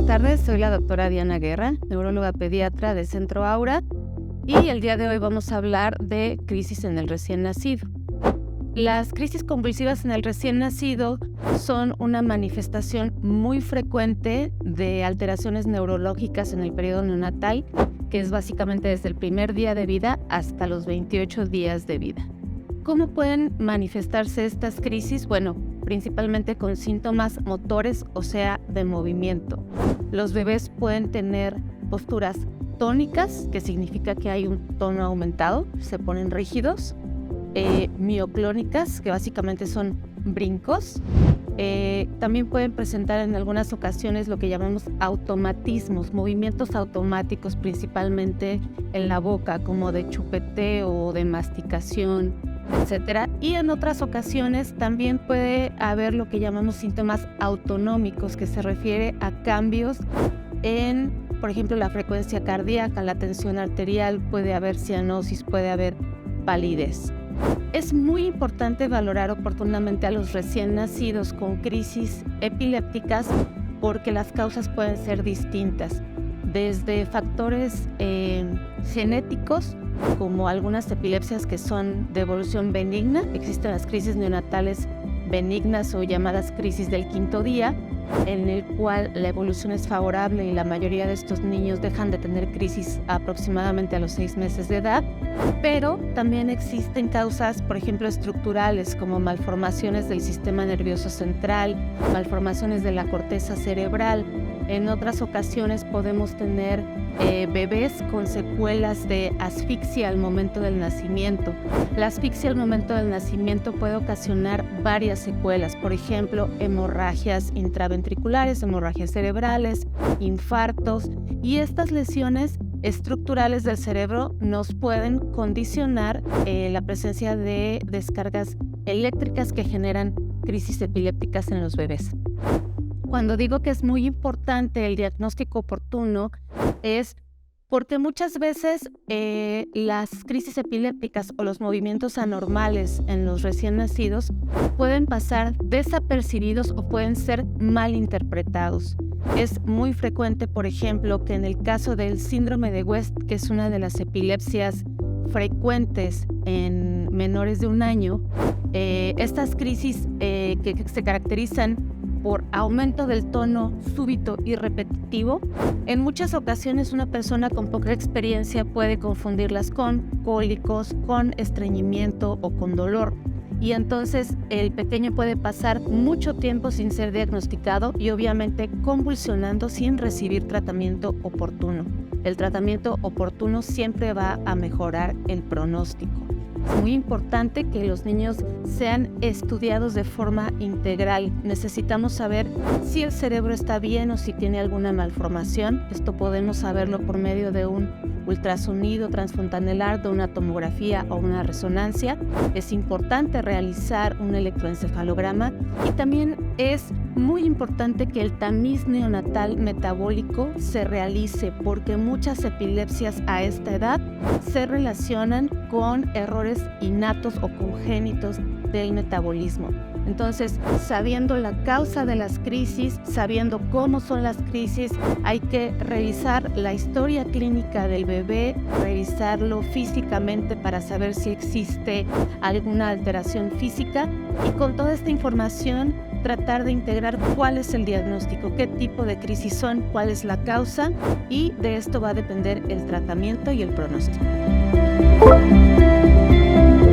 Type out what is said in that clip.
tardes, soy la doctora Diana Guerra, neuróloga pediatra de Centro Aura, y el día de hoy vamos a hablar de crisis en el recién nacido. Las crisis convulsivas en el recién nacido son una manifestación muy frecuente de alteraciones neurológicas en el periodo neonatal, que es básicamente desde el primer día de vida hasta los 28 días de vida. ¿Cómo pueden manifestarse estas crisis? Bueno, principalmente con síntomas motores, o sea, de movimiento. Los bebés pueden tener posturas tónicas, que significa que hay un tono aumentado, se ponen rígidos, mioclónicas, que básicamente son brincos. También pueden presentar en algunas ocasiones lo que llamamos automatismos, movimientos automáticos, principalmente en la boca, como de chupeteo o de masticación, etcétera. Y en otras ocasiones también puede haber lo que llamamos síntomas autonómicos, que se refiere a cambios en, por ejemplo, la frecuencia cardíaca, la tensión arterial, puede haber cianosis, puede haber palidez. Es muy importante valorar oportunamente a los recién nacidos con crisis epilépticas porque las causas pueden ser distintas, desde factores genéticos, como algunas epilepsias que son de evolución benigna. Existen las crisis neonatales benignas o llamadas crisis del quinto día, en el cual la evolución es favorable y la mayoría de estos niños dejan de tener crisis aproximadamente a los 6 meses de edad, pero también existen causas, por ejemplo, estructurales, como malformaciones del sistema nervioso central, malformaciones de la corteza cerebral. En otras ocasiones podemos tener bebés con secuelas de asfixia al momento del nacimiento. La asfixia al momento del nacimiento puede ocasionar varias secuelas, por ejemplo, hemorragias intraventriculares, hemorragias cerebrales, infartos, y estas lesiones estructurales del cerebro nos pueden condicionar la presencia de descargas eléctricas que generan crisis epilépticas en los bebés. Cuando digo que es muy importante el diagnóstico oportuno es porque muchas veces las crisis epilépticas o los movimientos anormales en los recién nacidos pueden pasar desapercibidos o pueden ser mal interpretados. Es muy frecuente, por ejemplo, que en el caso del síndrome de West, que es una de las epilepsias frecuentes en menores de 1 año, estas crisis que se caracterizan por aumento del tono súbito y repetitivo, en muchas ocasiones una persona con poca experiencia puede confundirlas con cólicos, con estreñimiento o con dolor. Y entonces el pequeño puede pasar mucho tiempo sin ser diagnosticado y obviamente convulsionando sin recibir tratamiento oportuno. El tratamiento oportuno siempre va a mejorar el pronóstico. Es muy importante que los niños sean estudiados de forma integral. Necesitamos saber si el cerebro está bien o si tiene alguna malformación. Esto podemos saberlo por medio de un ultrasonido transfontanelar, de una tomografía o una resonancia. Es importante realizar un electroencefalograma y también es muy importante que el tamiz neonatal metabólico se realice porque muchas epilepsias a esta edad se relacionan con errores innatos o congénitos del metabolismo. Entonces, sabiendo la causa de las crisis, sabiendo cómo son las crisis, hay que revisar la historia clínica del bebé, revisarlo físicamente para saber si existe alguna alteración física y con toda esta información tratar de integrar cuál es el diagnóstico, qué tipo de crisis son, cuál es la causa, y de esto va a depender el tratamiento y el pronóstico.